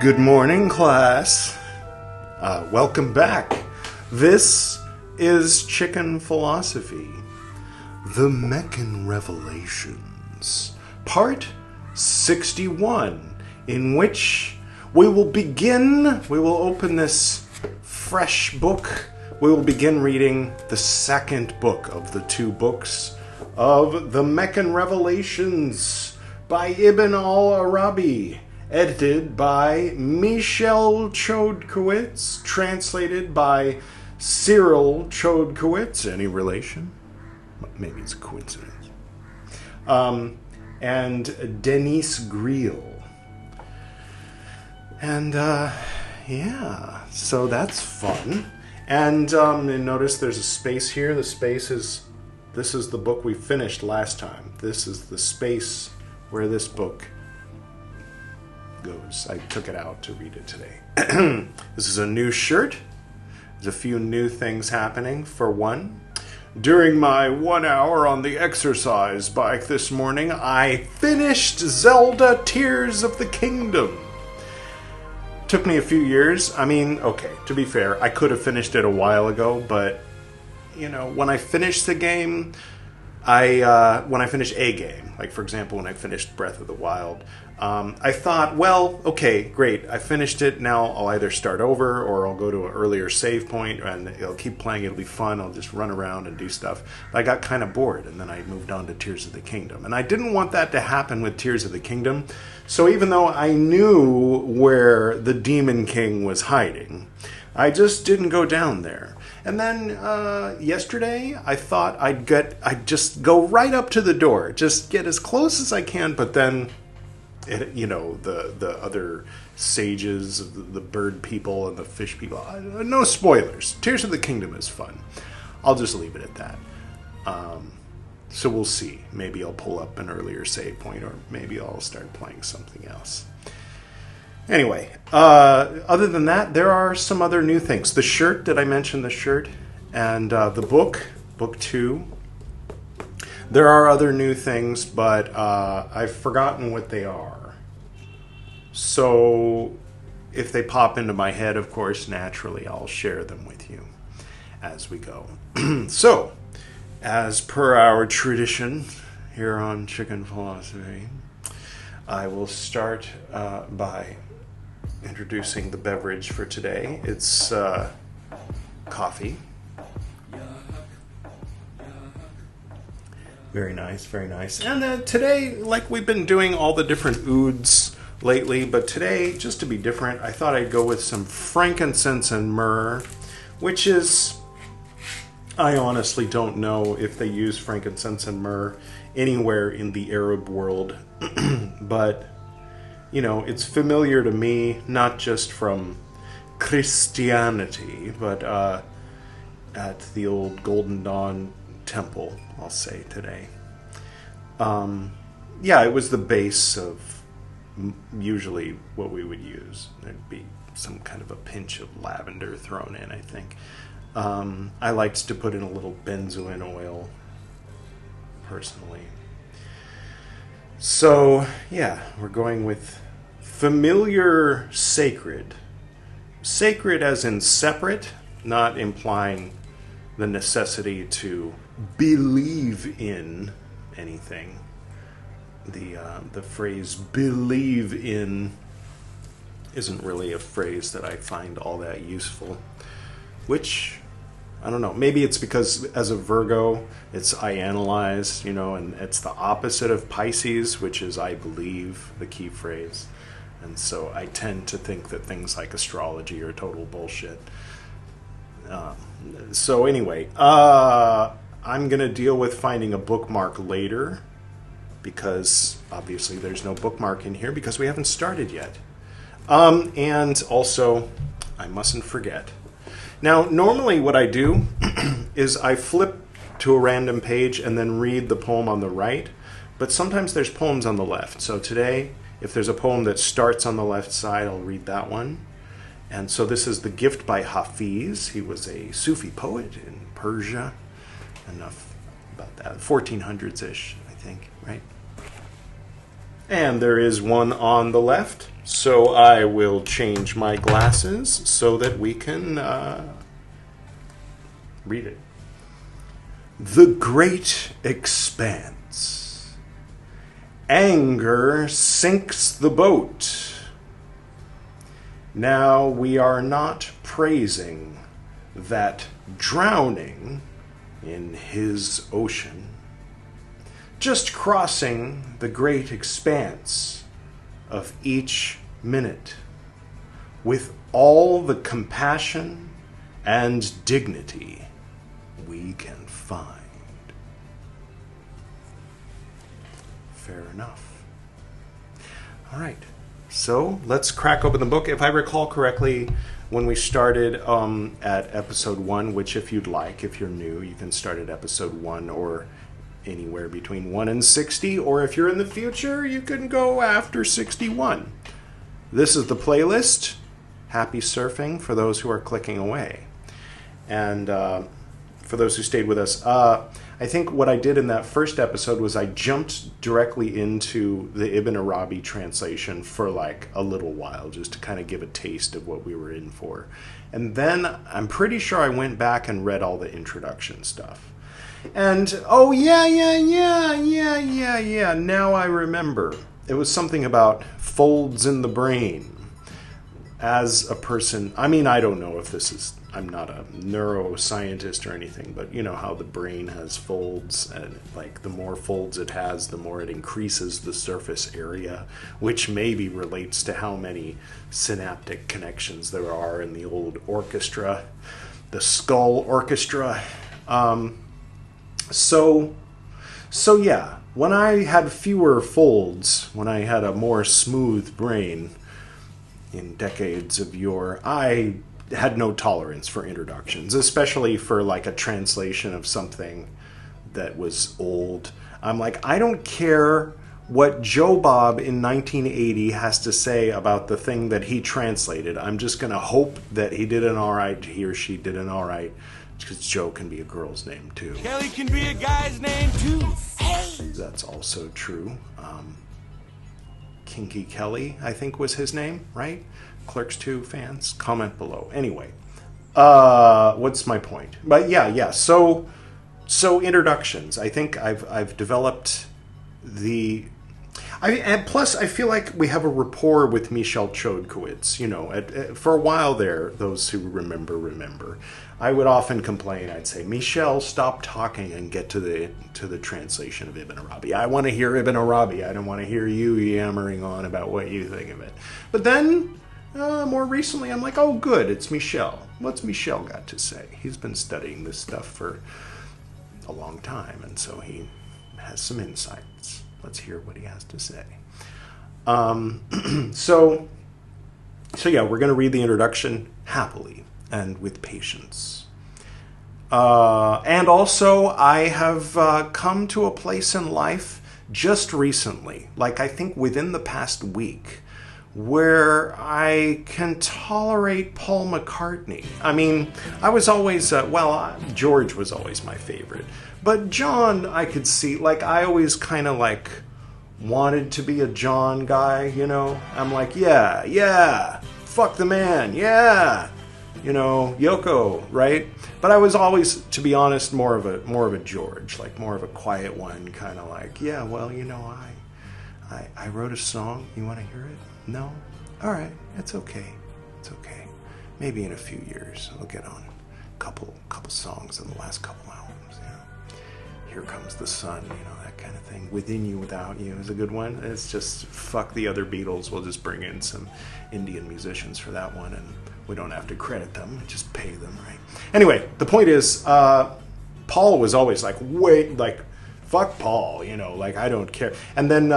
Good morning, class. Welcome back. This is Chicken Philosophy, the Meccan Revelations, part 61, in which we will open this fresh book. We will begin reading the second book of the two books of the Meccan Revelations by Ibn al-Arabi, edited by Michel Chodkowitz, translated by Cyril Chodkowitz. Any relation? Maybe it's a coincidence. And Denise Griel. And, yeah, so that's fun. And notice there's a space here. The space is, this is the book we finished last time. This is the space where this book goes. I took it out to read it today. This is a new shirt. There's a few new things happening. For one, during my 1 hour on the exercise bike this morning, I finished Zelda Tears of the Kingdom. Took me a few years. I mean, okay, to be fair, I could have finished it a while ago, but, you know, when I finished the game, when I finished a game, like for example, when I finished Breath of the Wild, I thought, well, okay, great, I finished it, now I'll either start over or I'll go to an earlier save point and I'll keep playing, it'll be fun, I'll just run around and do stuff. But I got kind of bored and then I moved on to Tears of the Kingdom. And I didn't want that to happen with Tears of the Kingdom, so even though I knew where the Demon King was hiding, I just didn't go down there. And then yesterday, I thought I'd just go right up to the door, just get as close as I can. But then, the other sages, the bird people and the fish people. No spoilers. Tears of the Kingdom is fun. I'll just leave it at that. So we'll see. Maybe I'll pull up an earlier save point, or maybe I'll start playing something else. Anyway, other than that, there are some other new things. The shirt, did I mention the shirt? And the book 2. There are other new things, but I've forgotten what they are. So if they pop into my head, of course, naturally, I'll share them with you as we go. So, as per our tradition here on Chicken Philosophy, I will start by introducing the beverage for today. It's coffee. Very nice, very nice. And today, like we've been doing all the different ouds lately, but today, just to be different, I thought I'd go with some frankincense and myrrh, which is, I honestly don't know if they use frankincense and myrrh anywhere in the Arab world, but you know, it's familiar to me, not just from Christianity, but at the old Golden Dawn temple, I'll say today. Yeah, it was the base of usually what we would use. There'd be some kind of a pinch of lavender thrown in, I think. I liked to put in a little benzoin oil, personally. So, yeah, we're going with familiar sacred. Sacred as in separate, not implying the necessity to believe in anything. The phrase believe in isn't really a phrase that I find all that useful, which, I don't know, maybe it's because as a Virgo, it's I analyze, and it's the opposite of Pisces, which is I believe, the key phrase. And so I tend to think that things like astrology are total bullshit. So anyway, I'm going to deal with finding a bookmark later, because obviously there's no bookmark in here because we haven't started yet. And also, I mustn't forget. Now, normally what I do is I flip to a random page and then read the poem on the right, but sometimes there's poems on the left. So today, if there's a poem that starts on the left side, I'll read that one. And so this is The Gift by Hafiz. He was a Sufi poet in Persia. Enough about that. 1400s-ish, I think, right? And there is one on the left. So I will change my glasses so that we can read it. The Great Expanse. Anger sinks the boat. Now we are not praising that drowning in his ocean, just crossing the great expanse of each minute with all the compassion and dignity we can find. Fair enough. All right, so let's crack open the book. If I recall correctly, when we started at episode 1, which if you'd like, if you're new, you can start at episode 1 or anywhere between 1 and 60, or if you're in the future, you can go after 61. This is the playlist. Happy surfing for those who are clicking away. And for those who stayed with us, I think what I did in that first episode was I jumped directly into the Ibn Arabi translation for like a little while, just to kind of give a taste of what we were in for. And then I'm pretty sure I went back and read all the introduction stuff. And, oh, yeah, now I remember. It was something about folds in the brain. As a person, I mean, I don't know if this is, I'm not a neuroscientist or anything, but you know how the brain has folds, and like the more folds it has, the more it increases the surface area, which maybe relates to how many synaptic connections there are in the old orchestra, the skull orchestra. So yeah, when I had fewer folds, when I had a more smooth brain in decades of yore, I had no tolerance for introductions, especially for like a translation of something that was old. I'm like, I don't care what Joe Bob in 1980 has to say about the thing that he translated. I'm just going to hope that he did an all right, he or she did an all right, because Joe can be a girl's name too. Kelly can be a guy's name too. Hey! That's also true. Kinky Kelly, I think was his name, right? Clerks 2 fans, comment below. Anyway, what's my point? But yeah. So introductions. I think I've developed and plus I feel like we have a rapport with Michel Chodkowitz. You know, for a while there, those who remember. I would often complain. I'd say, Michel, stop talking and get to the translation of Ibn Arabi. I want to hear Ibn Arabi. I don't want to hear you yammering on about what you think of it. But then, more recently, I'm like, oh, good, it's Michel. What's Michel got to say? He's been studying this stuff for a long time, and so he has some insights. Let's hear what he has to say. So yeah, we're going to read the introduction happily and with patience. And also, I have come to a place in life just recently, like I think within the past week, where I can tolerate Paul McCartney. I mean, I was always, George was always my favorite. But John, I could see, like, I always kind of, like, wanted to be a John guy, you know? I'm like, yeah, fuck the man, yeah, you know, Yoko, right? But I was always, to be honest, more of a George, like more of a quiet one, kind of like, yeah, well, you know, I wrote a song, you want to hear it? No? All right, it's okay. Maybe in a few years I'll get on a couple songs in the last couple albums, you know. Here Comes the Sun, you know, that kind of thing. Within You, Without You is a good one. It's just, fuck the other Beatles, we'll just bring in some Indian musicians for that one, and we don't have to credit them, just pay them, right? Anyway, the point is, Paul was always like, fuck Paul, you know, like, I don't care. And then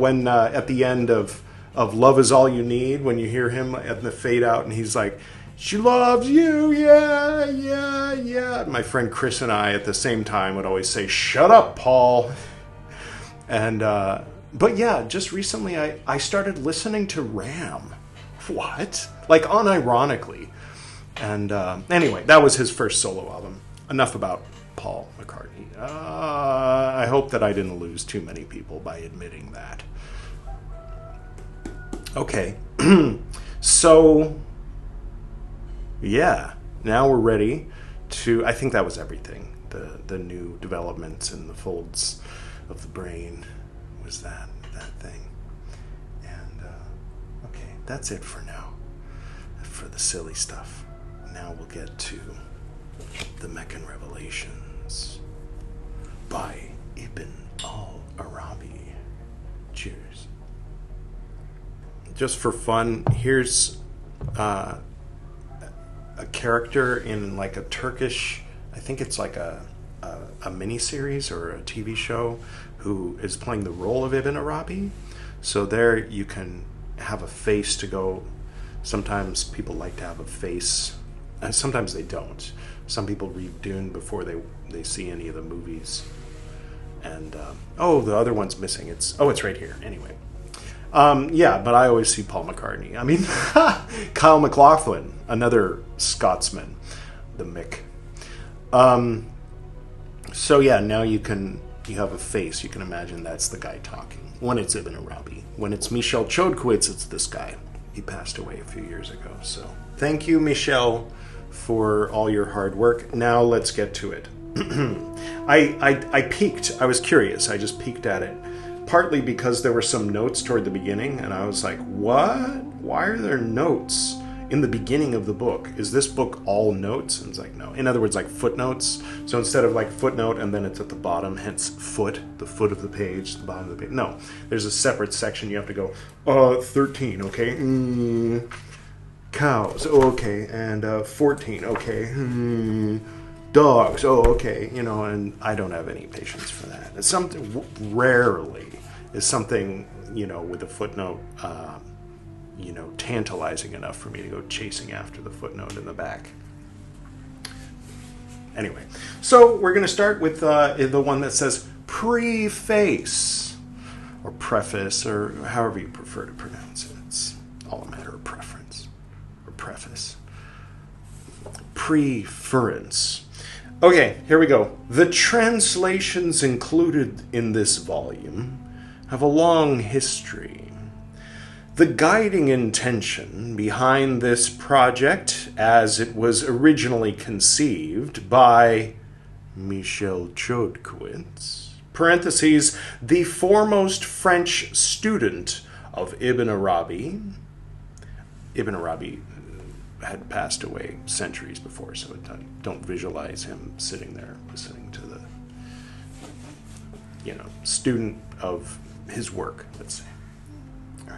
when at the end of Love Is All You Need, when you hear him at the fade out and he's like, she loves you, yeah. My friend Chris and I at the same time would always say, shut up, Paul. And, but yeah, just recently I started listening to Ram. What? Like, unironically. And anyway, that was his first solo album. Enough about Paul McCartney. I hope that I didn't lose too many people by admitting that. Okay. So, yeah, now we're ready to, I think that was everything. The new developments in the folds of the brain was that thing. And, okay, that's it for now, for the silly stuff. Now we'll get to the Meccan Revelations by Ibn al-Arabi. Cheers. Just for fun, here's a character in like a Turkish, I think it's like a mini-series or a TV show, who is playing the role of Ibn Arabi. So there you can have a face to go. Sometimes people like to have a face, and sometimes they don't. Some people read Dune before they see any of the movies. And, the other one's missing. It's right here. Anyway. Yeah, but I always see Paul McCartney. I mean, Kyle MacLachlan, another Scotsman, the Mick. So yeah, now you have a face. You can imagine that's the guy talking. When it's Ibn Arabi. When it's Michel Chodkiewicz, it's this guy. He passed away a few years ago. So thank you, Michel, for all your hard work. Now let's get to it. I peeked. I was curious. I just peeked at it. Partly because there were some notes toward the beginning, and I was like, what? Why are there notes in the beginning of the book? Is this book all notes? And it's like, no. In other words, like footnotes. So instead of like footnote and then it's at the bottom, hence foot, the foot of the page, the bottom of the page. No, there's a separate section. You have to go, 13, okay. Cows, okay. And 14, okay. Dogs, okay. And I don't have any patience for that. It's something, rarely is something, with a footnote, tantalizing enough for me to go chasing after the footnote in the back. Anyway, so we're going to start with the one that says preface, or preface, or however you prefer to pronounce it. It's all a matter of preference, or preface. Preference. Okay, here we go. The translations included in this volume have a long history. The guiding intention behind this project, as it was originally conceived by Michel Chodkiewicz, parentheses, the foremost French student of Ibn Arabi. Ibn Arabi had passed away centuries before, so don't visualize him sitting there listening to the, student of his work, let's say. All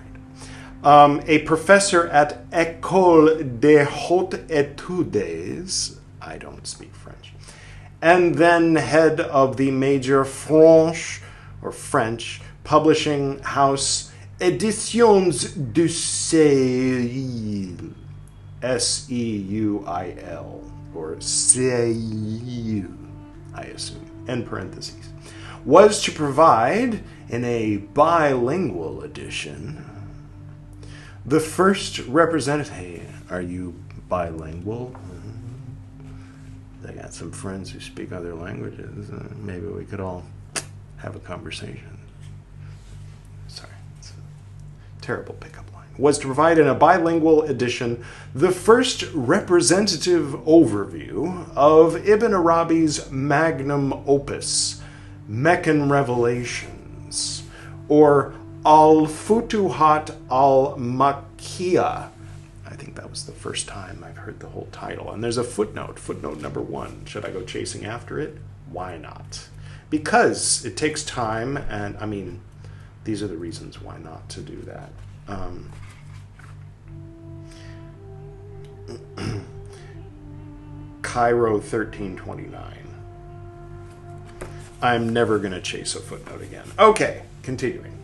right. A professor at École des Hautes Études, I don't speak French, and then head of the major French publishing house Éditions du Seuil, Seuil, or Seuil, I assume, end parentheses, was to provide, in a bilingual edition, the first representative. Hey, are you bilingual? I got some friends who speak other languages. Maybe we could all have a conversation. Sorry, it's a terrible pickup line. Was to provide in a bilingual edition the first representative overview of Ibn Arabi's magnum opus, Meccan Revelations, or Al-Futuhat al-Makkiyah. I think that was the first time I've heard the whole title. And there's a footnote number 1. Should I go chasing after it? Why not? Because it takes time, and these are the reasons why not to do that. Cairo 1329. I'm never going to chase a footnote again. Okay, continuing.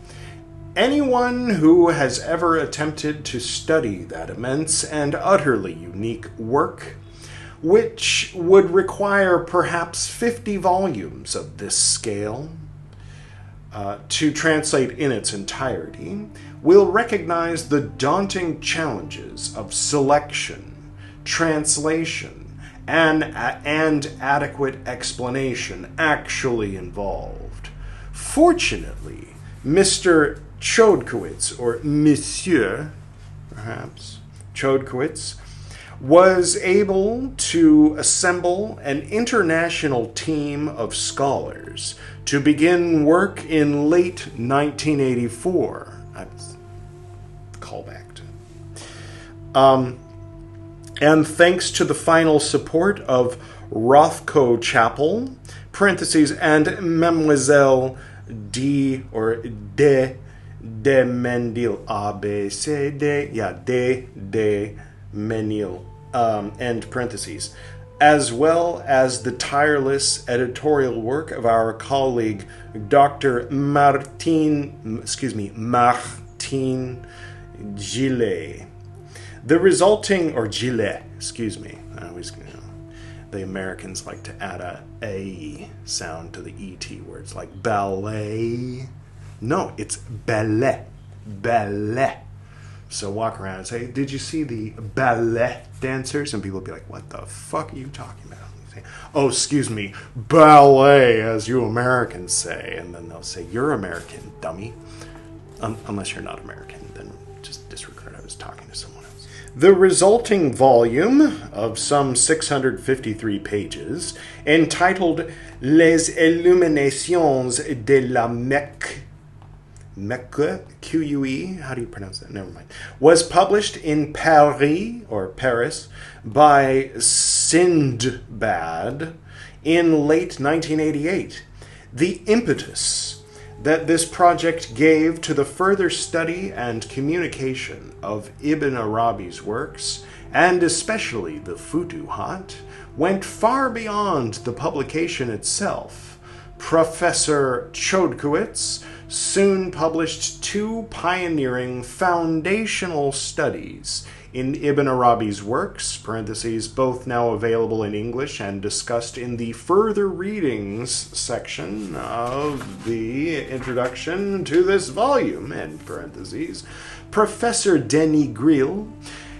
Anyone who has ever attempted to study that immense and utterly unique work, which would require perhaps 50 volumes of this scale to translate in its entirety, will recognize the daunting challenges of selection, translation, and adequate explanation actually involved. Fortunately, Mr. Chodkowitz, or Monsieur, perhaps, Chodkowitz, was able to assemble an international team of scholars to begin work in late 1984. Callback to. And thanks to the final support of Rothko Chapel, parentheses, and Mademoiselle D, or De Mendil, A, B, C, D, yeah, De Menil, end parentheses, as well as the tireless editorial work of our colleague Dr. Martin Gillet. The resulting, or Gillet, I always, the Americans like to add a sound to the ET words, like ballet. No, it's ballet. So walk around and say, did you see the ballet dancers? And people will be like, what the fuck are you talking about? Say, oh, excuse me, ballet, as you Americans say. And then they'll say, you're American, dummy. Unless you're not American, then just disregard I was talking to someone else. The resulting volume of some 653 pages, entitled Les Illuminations de la Mecque, Q-U-E, how do you pronounce that? Never mind. Was published in Paris, or Paris, by Sindbad in late 1988. The impetus that this project gave to the further study and communication of Ibn Arabi's works, and especially the Futuhat, went far beyond the publication itself. Professor Chodkowitz soon published two pioneering foundational studies in Ibn Arabi's works, parentheses, both now available in English and discussed in the further readings section of the introduction to this volume, end parentheses. Professor Denis Grill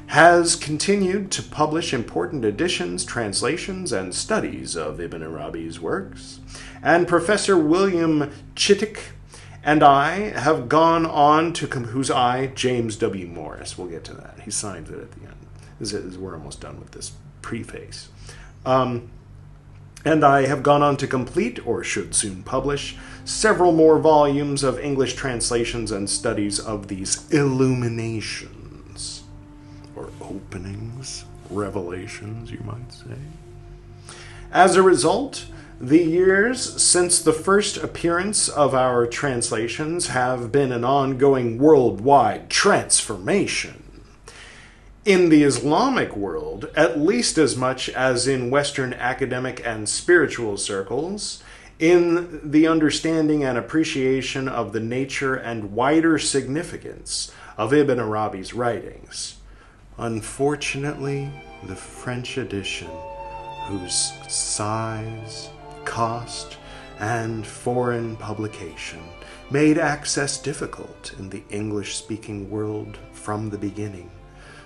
has continued to publish important editions, translations, and studies of Ibn Arabi's works, and Professor William Chittick and I have gone on to, who's I? James W. Morris. We'll get to that. He signs it at the end. We're almost done with this preface. And I have gone on to complete, or should soon publish, several more volumes of English translations and studies of these illuminations, or openings, revelations, you might say. As a result, the years since the first appearance of our translations have been an ongoing worldwide transformation. In the Islamic world, at least as much as in Western academic and spiritual circles, in the understanding and appreciation of the nature and wider significance of Ibn Arabi's writings. Unfortunately, the French edition, whose size, cost, and foreign publication made access difficult in the English-speaking world from the beginning,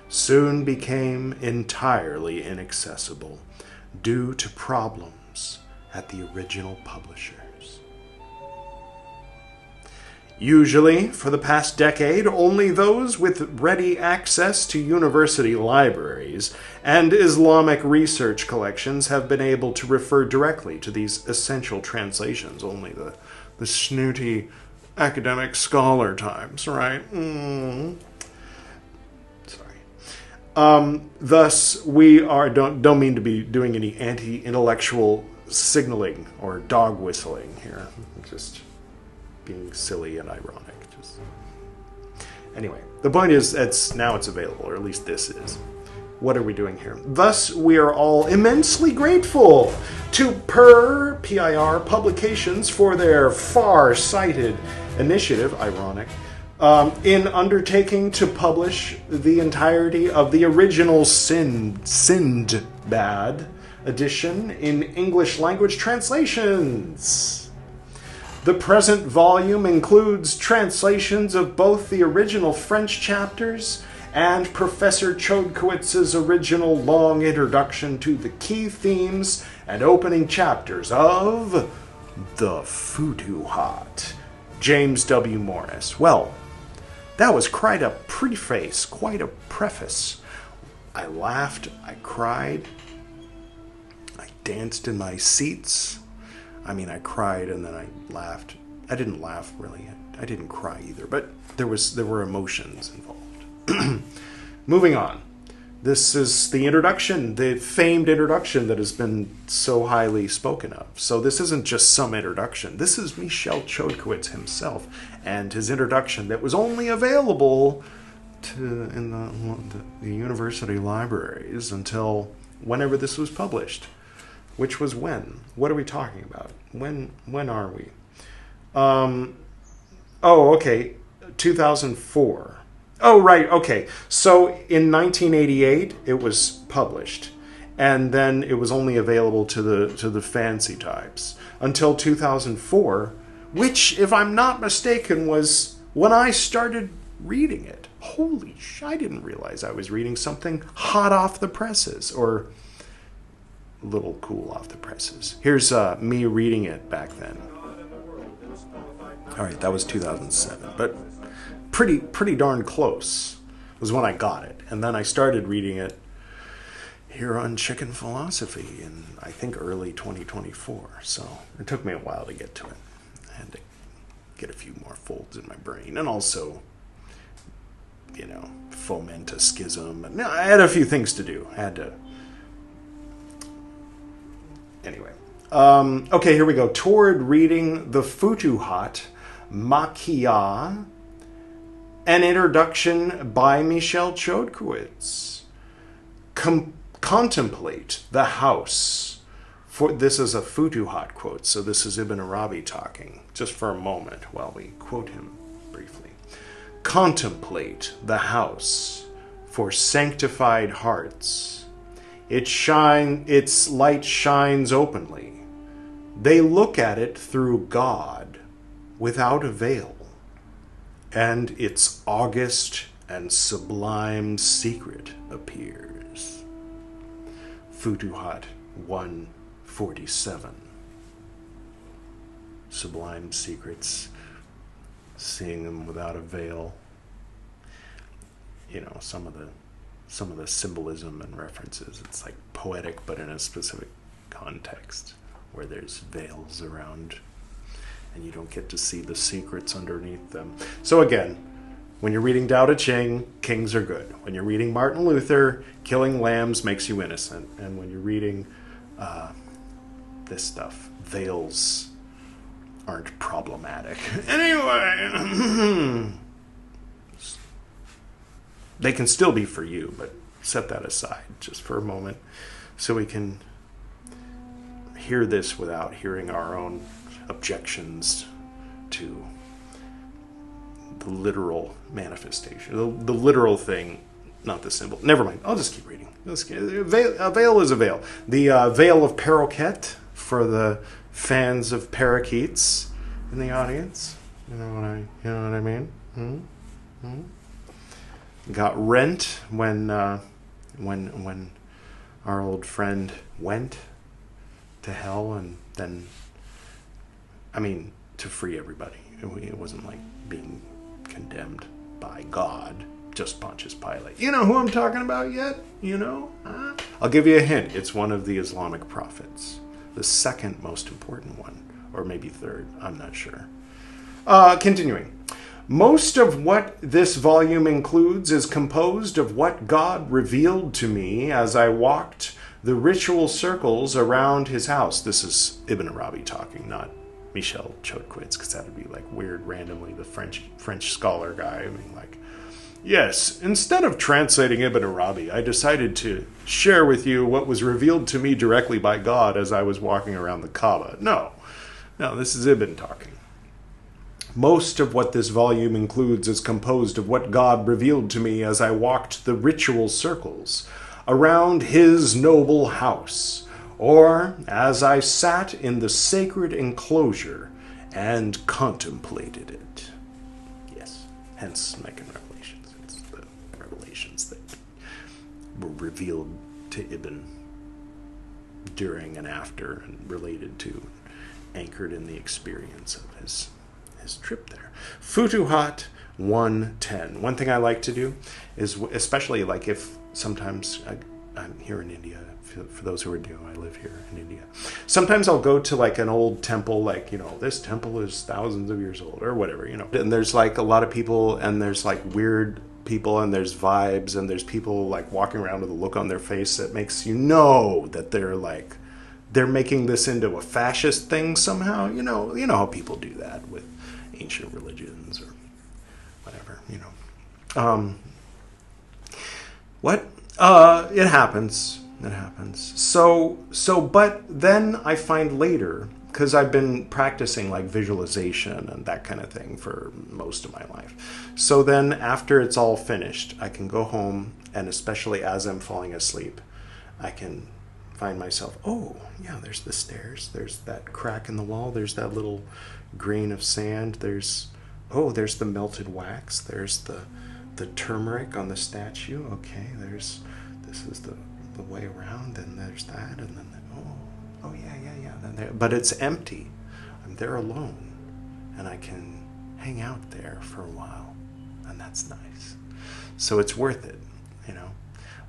soon became entirely inaccessible due to problems at the original publishers. Usually, for the past decade, only those with ready access to university libraries and Islamic research collections have been able to refer directly to these essential translations. Only the snooty academic scholar types, right? Sorry. Thus, we don't mean to be doing any anti-intellectual signaling or dog whistling here. Just being silly and ironic. Anyway, the point is, it's available, or at least this is. What are we doing here? Thus, we are all immensely grateful to PIR Publications for their far-sighted initiative, ironic, in undertaking to publish the entirety of the original Sindbad edition in English language translations. The present volume includes translations of both the original French chapters and Professor Chodkowitz's original long introduction to the key themes and opening chapters of The Futuhat. James W. Morris. Well, That was quite a preface, quite a preface. I laughed, I cried, I danced in my seats. I mean, I cried and then I laughed. I didn't laugh really. I didn't cry either, but there were emotions involved. Moving on. This is the introduction, the famed introduction that has been so highly spoken of. So this isn't just some introduction. This is Michel Chodkiewicz himself and his introduction that was only available in the university libraries until whenever this was published. Which was when? What are we talking about? When are we? Okay, 2004. Oh, right, okay. So in 1988, it was published, and then it was only available to the fancy types until 2004, which, if I'm not mistaken, was when I started reading it. Holy sh! I didn't realize I was reading something hot off the presses, or a little cool off the presses. Here's me reading it back then. All right, that was 2007, but pretty darn close was when I got it. And then I started reading it here on Chicken Philosophy in, I think, early 2024. So it took me a while to get to it. I had to get a few more folds in my brain and also, foment a schism. And I had a few things to do. I had to... Anyway. Okay, here we go. Toward reading the Futuhat Makiya, an introduction by Michel Chodkiewicz. Contemplate the house. This is a Futuhat quote, so this is Ibn Arabi talking, just for a moment while we quote him briefly. Contemplate the house for sanctified hearts. Its light shines openly. They look at it through God, without a veil, and its august and sublime secret appears. Futuhat 147. Sublime secrets, seeing them without a veil. Some of the symbolism and references. It's like poetic, but in a specific context where there's veils around, and you don't get to see the secrets underneath them. So again, when you're reading Tao Te Ching, kings are good. When you're reading Martin Luther, killing lambs makes you innocent. And when you're reading this stuff, veils aren't problematic. Anyway, they can still be for you, but set that aside just for a moment so we can hear this without hearing our own objections to the literal manifestation, the literal thing, not the symbol. Never mind. I'll just keep reading. A veil is a veil. The veil of paroquet for the fans of parakeets in the audience. You know what I mean? Got rent when our old friend went to hell, and then, to free everybody. It wasn't like being condemned by God, just Pontius Pilate. You know who I'm talking about yet? I'll give you a hint. It's one of the Islamic prophets. The second most important one, or maybe third, I'm not sure. Continuing. Most of what this volume includes is composed of what God revealed to me as I walked the ritual circles around his house. This is Ibn Arabi talking, not Michel Chodkiewicz, because that would be like weird, randomly the French scholar guy. Yes, instead of translating Ibn Arabi, I decided to share with you what was revealed to me directly by God as I was walking around the Kaaba. No, this is Ibn talking. Most of what this volume includes is composed of what God revealed to me as I walked the ritual circles around his noble house, or as I sat in the sacred enclosure and contemplated it. Yes, hence Meccan Revelations. It's the revelations that were revealed to Ibn during and after, and related to, anchored in the experience of his trip there. Futuhat 1:10. One thing I like to do is, especially like if sometimes I'm here in India, for those who are new, I live here in India. Sometimes I'll go to like an old temple, like, this temple is thousands of years old or whatever, and there's like a lot of people, and there's like weird people, and there's vibes, and there's people like walking around with a look on their face that makes that they're making this into a fascist thing somehow. You know how people do that with ancient religions or whatever, What? It happens. It happens. So, but then I find later, because I've been practicing like visualization and that kind of thing for most of my life. So then after it's all finished, I can go home, and especially as I'm falling asleep, I can find myself, oh, yeah, there's the stairs. There's that crack in the wall. There's that little grain of sand. There's the melted wax. There's the turmeric on the statue. Okay, this is the way around, and there's that, and then yeah. But it's empty. I'm there alone, and I can hang out there for a while, and that's nice. So it's worth it,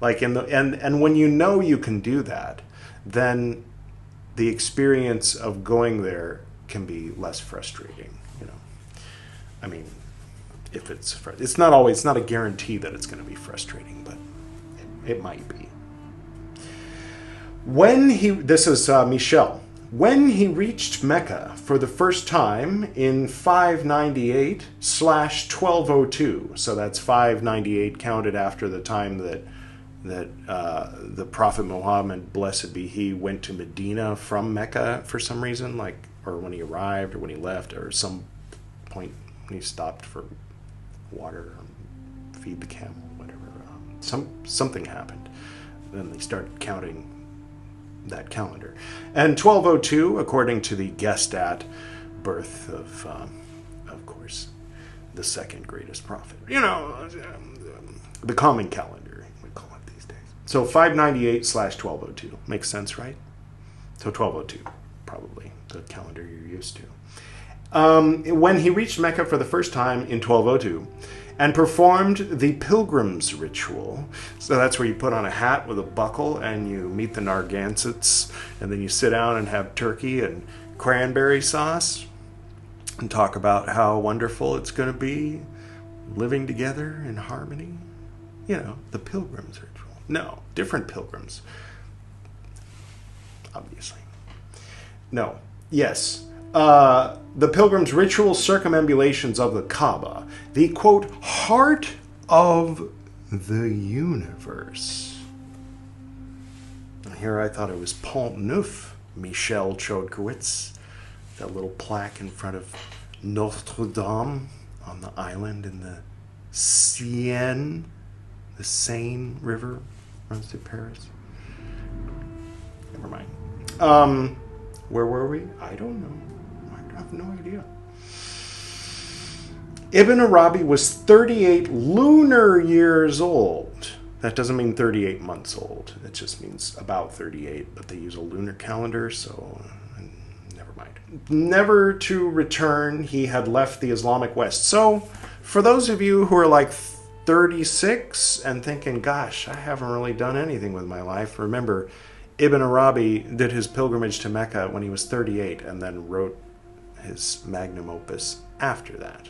Like and when you can do that, then the experience of going there can be less frustrating, I mean, if it's not a guarantee that it's going to be frustrating, but it might be. This is Michel. When he reached Mecca for the first time in 598/1202, so that's 598 counted after the time that the Prophet Muhammad, blessed be he, went to Medina from Mecca for some reason, or when he arrived, or when he left, or some point when he stopped for water, feed the camel, whatever. Something happened. Then they started counting that calendar. And 1202, according to the Gestat birth of course, the second greatest prophet. The common calendar, we call it these days. So 598/1202. Makes sense, right? So 1202, probably the calendar you're used to. When he reached Mecca for the first time in 1202, and performed the pilgrim's ritual. So that's where you put on a hat with a buckle, and you meet the Nargansets, and then you sit down and have turkey and cranberry sauce, and talk about how wonderful it's going to be living together in harmony. The pilgrim's ritual. No, different pilgrims. Obviously. No. Yes. The pilgrim's ritual circumambulations of the Kaaba, the, quote, heart of the universe. And here I thought it was Pont Neuf, Michel Chodkiewicz, that little plaque in front of Notre Dame on the island in the Seine River runs through Paris. Never mind. Where were we? I don't know. I have no idea. Ibn Arabi was 38 lunar years old. That doesn't mean 38 months old. It just means about 38, but they use a lunar calendar, so never mind. Never to return, he had left the Islamic West. So, for those of you who are like 36 and thinking, gosh, I haven't really done anything with my life, remember, Ibn Arabi did his pilgrimage to Mecca when he was 38 and then wrote his magnum opus after that.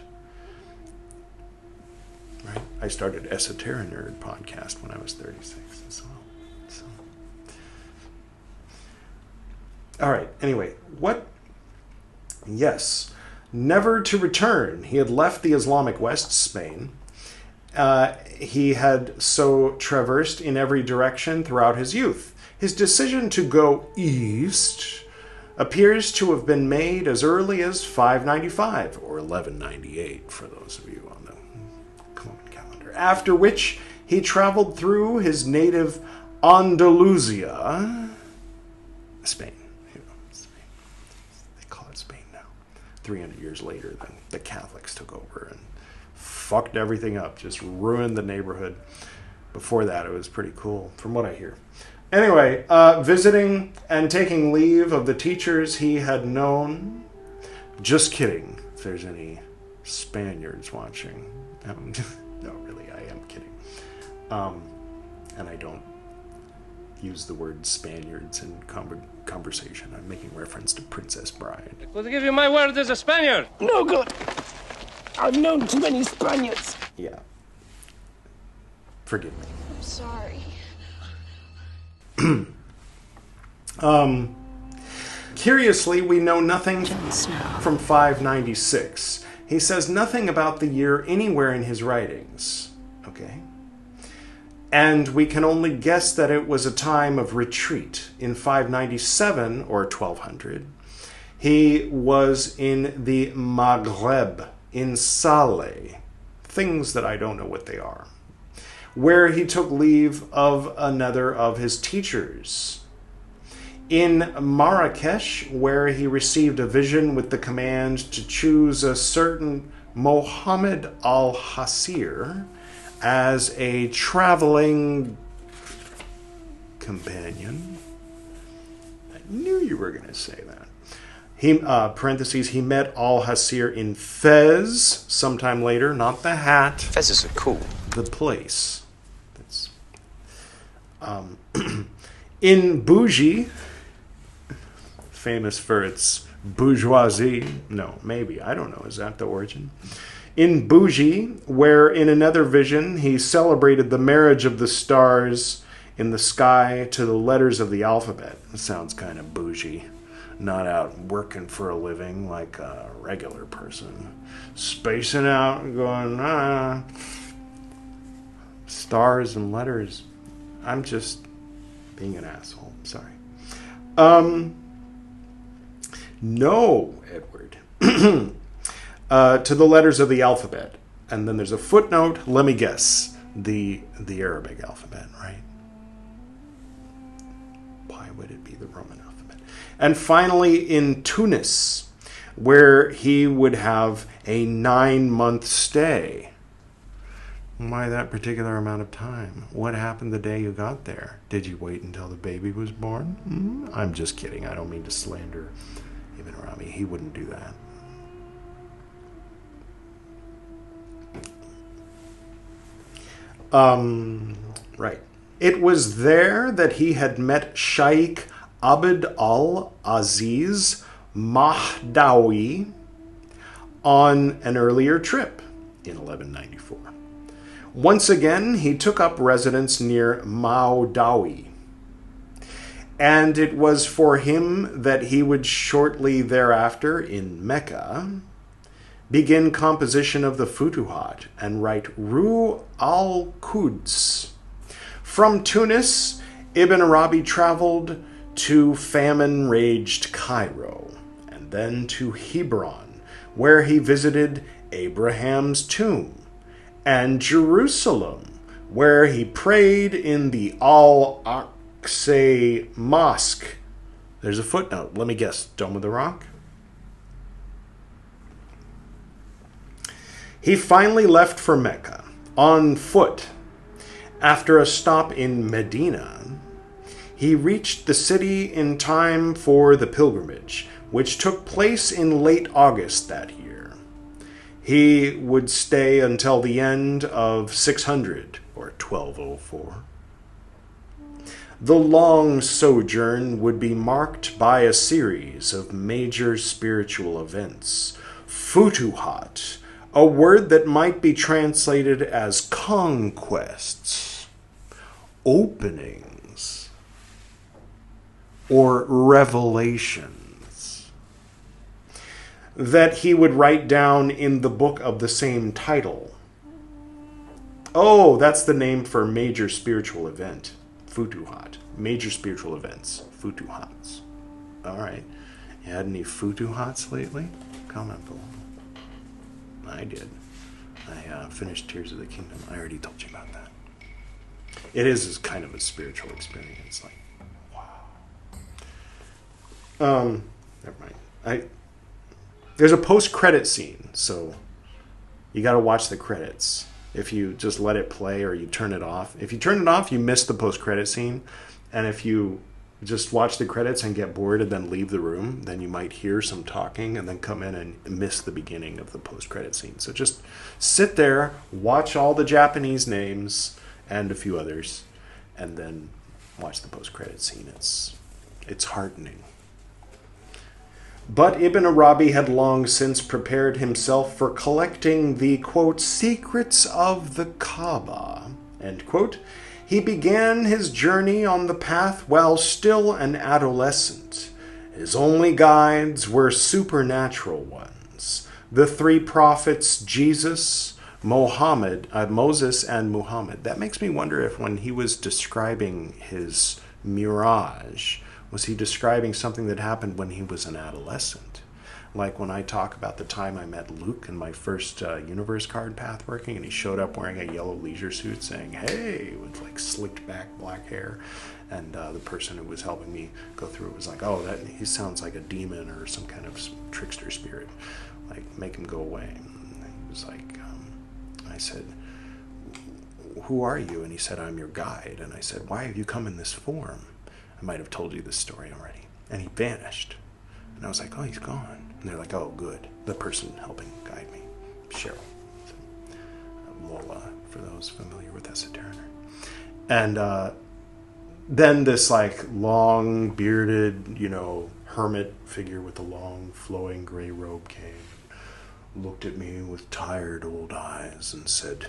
Right? I started Esoteric Nerd podcast when I was 36 as well. So. All right. Anyway, what? Yes. Never to return. He had left the Islamic West, Spain. He had so traversed in every direction throughout his youth. His decision to go east appears to have been made as early as 595 or 1198 for those of you on the common calendar. After which he traveled through his native Andalusia, Spain. Spain. They call it Spain now. 300 years later, then the Catholics took over and fucked everything up, just ruined the neighborhood. Before that, it was pretty cool, from what I hear. Anyway, visiting and taking leave of the teachers he had known. Just kidding, if there's any Spaniards watching. No, really, I am kidding. And I don't use the word Spaniards in conversation. I'm making reference to Princess Bride. I could give you my word as a Spaniard. No good. I've known too many Spaniards. Yeah. Forgive me. I'm sorry. Curiously, we know nothing from 596. He says nothing about the year anywhere in his writings. Okay? And we can only guess that it was a time of retreat. In 597, or 1200, he was in the Maghreb, in Saleh, things that I don't know what they are, where he took leave of another of his teachers. In Marrakesh, where he received a vision with the command to choose a certain Mohammed al-Hasir as a traveling companion. I knew you were going to say that. He, parentheses, he met al-Hasir in Fez sometime later, not the hat. Fezzes are cool. The place. That's in Bougie, famous for its bourgeoisie. No, maybe. I don't know. Is that the origin? In Bougie, where in another vision he celebrated the marriage of the stars in the sky to the letters of the alphabet. It sounds kind of bougie. Not out working for a living like a regular person. Spacing out and going, stars and letters. I'm just being an asshole. Sorry. No, Edward. To the letters of the alphabet. And then there's a footnote. Let me guess. The Arabic alphabet, right? Why would it be the Roman alphabet? And finally, in Tunis, where he would have a 9-month stay. Why that particular amount of time? What happened the day you got there? Did you wait until the baby was born? I'm just kidding. I don't mean to slander Ibn Arabi. He wouldn't do that. Right. It was there that he had met Shaykh Abd al-Aziz Mahdawi on an earlier trip in 1194. Once again, he took up residence near Mahdawi, and it was for him that he would shortly thereafter, in Mecca, begin composition of the Futuhat and write Ruh al-Quds. From Tunis, Ibn Arabi traveled to famine-raged Cairo, and then to Hebron, where he visited Abraham's tomb, and Jerusalem, where he prayed in the Al-Aqsa Mosque. There's a footnote. Let me guess. Dome of the Rock? He finally left for Mecca on foot. After a stop in Medina, he reached the city in time for the pilgrimage, which took place in late August that year. He would stay until the end of 600, or 1204. The long sojourn would be marked by a series of major spiritual events. Futuhat, a word that might be translated as conquests, openings, or revelations, that he would write down in the book of the same title. Oh, that's the name for major spiritual event. Futuhat. Major spiritual events. Futuhats. All right. You had any Futuhats lately? Comment below. I did. I finished Tears of the Kingdom. I already told you about that. It is kind of a spiritual experience. Like, wow. Never mind. There's a post-credit scene, so you got to watch the credits. If you just let it play or you turn it off. If you turn it off, you miss the post-credit scene. And if you Just watch the credits and get bored and then leave the room. Then you might hear some talking and then come in and miss the beginning of the post-credit scene. So just sit there, watch all the Japanese names and a few others, and then watch the post-credit scene. It's heartening. But Ibn Arabi had long since prepared himself for collecting the, quote, secrets of the Kaaba, end quote. He began his journey on the path while still an adolescent. His only guides were supernatural ones. The three prophets, Jesus, Moses, and Muhammad. That makes me wonder if when he was describing his mirage, was he describing something that happened when he was an adolescent? Like when I talk about the time I met Luke in my first universe card path working, and he showed up wearing a yellow leisure suit saying, hey, with like slicked back black hair. And the person who was helping me go through it was like, oh, he sounds like a demon or some kind of trickster spirit. Like, make him go away. And he was like, I said, who are you? And he said, I'm your guide. And I said, why have you come in this form? I might have told you this story already. And he vanished. And I was like, oh, he's gone. And they're like, oh, good. The person helping guide me, Cheryl. So, Lola, for those familiar with esoteric. And then this like long bearded, hermit figure with a long flowing gray robe came, looked at me with tired old eyes and said,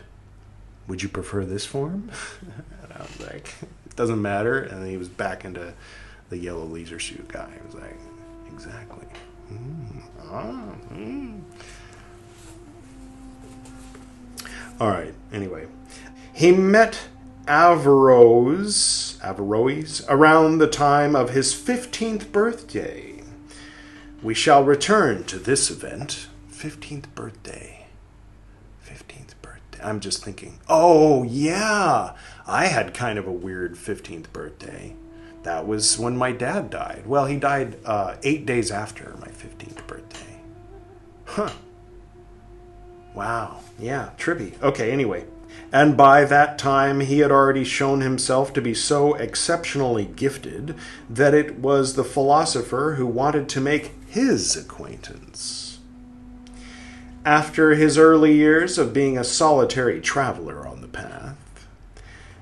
would you prefer this form? And I was like, it doesn't matter. And then he was back into the yellow leisure suit guy. I was like, exactly. All right, anyway. He met Averroes around the time of his 15th birthday. We shall return to this event. 15th birthday. 15th birthday. I'm just thinking, oh, yeah. I had kind of a weird 15th birthday. That was when my dad died. Well, he died 8 days after my 15th birthday. Huh. Wow. Yeah, trippy. Okay, anyway. And by that time, he had already shown himself to be so exceptionally gifted that it was the philosopher who wanted to make his acquaintance. After his early years of being a solitary traveler on the path,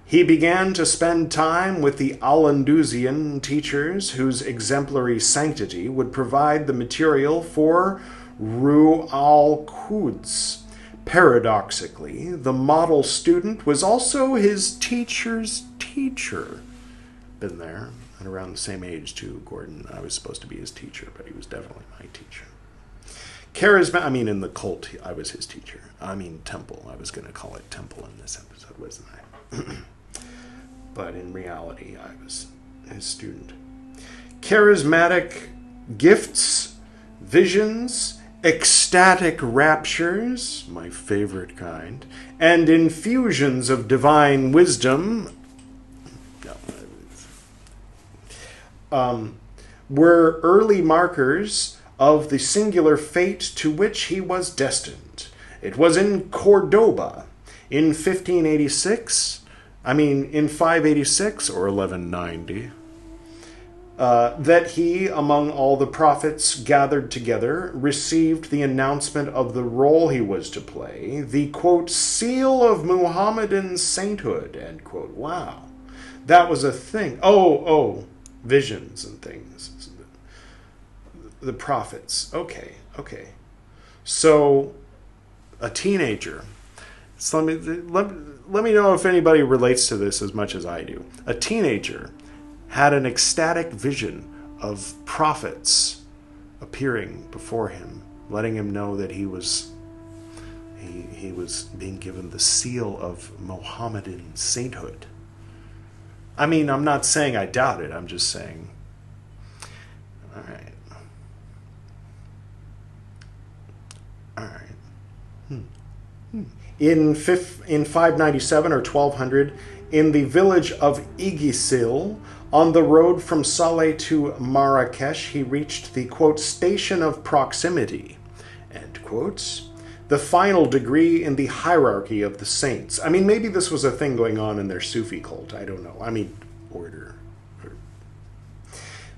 he began to spend time with the Al-Andalusian teachers whose exemplary sanctity would provide the material for Ruh al-Quds. Paradoxically, the model student was also his teacher's teacher. Been there, and around the same age too, Gordon. I was supposed to be his teacher, but he was definitely my teacher. In the cult, I was his teacher. Temple. I was going to call it Temple in this episode, wasn't I? But in reality, I was his student. Charismatic gifts, visions, ecstatic raptures, my favorite kind, and infusions of divine wisdom were early markers of the singular fate to which he was destined. It was in Cordoba in 586 or 1190, that he, among all the prophets gathered together, received the announcement of the role he was to play, the, quote, seal of Muhammadan sainthood, end quote. Wow. That was a thing. Oh, visions and things. The prophets. Okay. So, a teenager. So let me know if anybody relates to this as much as I do. A teenager had an ecstatic vision of prophets appearing before him, letting him know that he was being given the seal of Mohammedan sainthood. I'm not saying I doubt it. I'm just saying, all right. In 597 or 1200, in the village of Igisil, on the road from Saleh to Marrakesh, he reached the, quote, station of proximity, end quotes, the final degree in the hierarchy of the saints. Maybe this was a thing going on in their Sufi cult. I don't know. Order.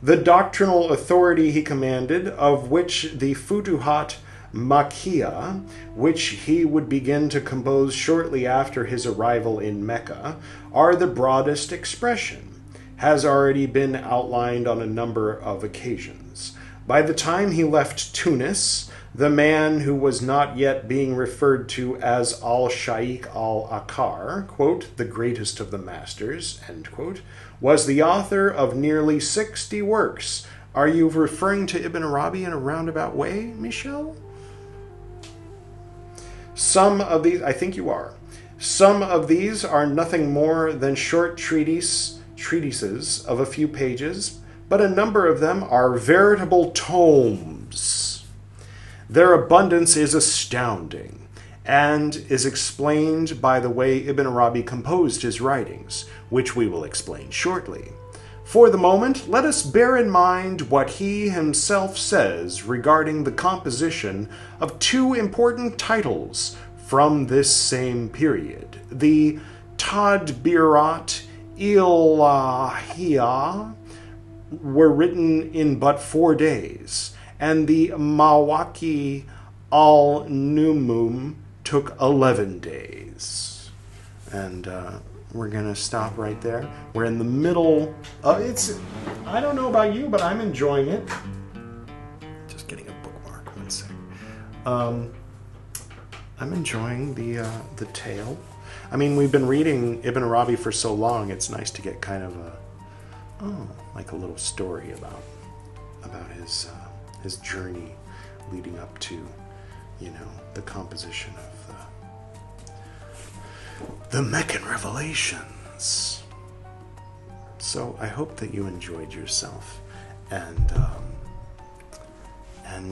The doctrinal authority he commanded, of which the Futuhat Makkiyah, which he would begin to compose shortly after his arrival in Mecca, are the broadest expression, has already been outlined on a number of occasions. By the time he left Tunis, the man who was not yet being referred to as al-Shaykh al-Akar, quote, the greatest of the masters, end quote, was the author of nearly 60 works. Are you referring to Ibn Arabi in a roundabout way, Michel? Some of these, I think you are. Some of these are nothing more than short treatises of a few pages, but a number of them are veritable tomes. Their abundance is astounding and is explained by the way Ibn Arabi composed his writings, which we will explain shortly. For the moment, let us bear in mind what he himself says regarding the composition of two important titles from this same period. The Tadbirat Ilahiyah were written in but 4 days, and the Mawaki al-Numum took 11 days. And we're going to stop right there. We're in the middle. I don't know about you, but I'm enjoying it. Just getting a bookmark, 1 sec. I'm enjoying the tale. I mean, we've been reading Ibn Arabi for so long, it's nice to get kind of like a little story about his journey leading up to, the composition of the Meccan Revelations. So I hope that you enjoyed yourself, and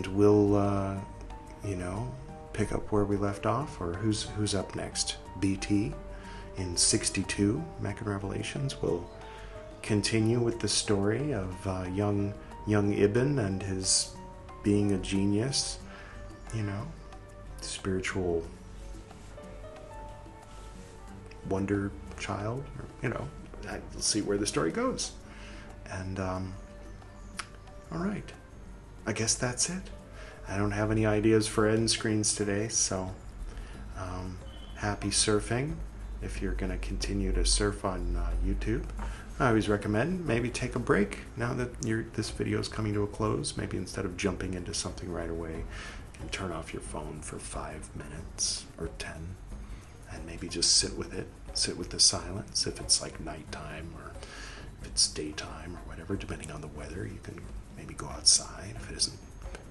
we'll pick up where we left off, or who's up next? BT in 62 Meccan Revelations. We'll continue with the story of young Ibn and his being a genius, spiritual wonder child, we'll see where the story goes. And all right, I guess that's it. I don't have any ideas for end screens today, so happy surfing. If you're going to continue to surf on YouTube, I always recommend maybe take a break now that this video is coming to a close. Maybe instead of jumping into something right away, you can turn off your phone for 5 minutes or 10, and maybe just sit with it. Sit with the silence. If it's like nighttime or if it's daytime or whatever, depending on the weather, you can maybe go outside. If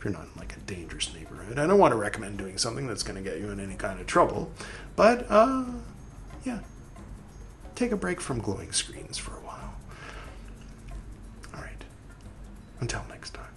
you're not in like a dangerous neighborhood, I don't want to recommend doing something that's going to get you in any kind of trouble. But yeah, take a break from glowing screens for a while. All right. Until next time.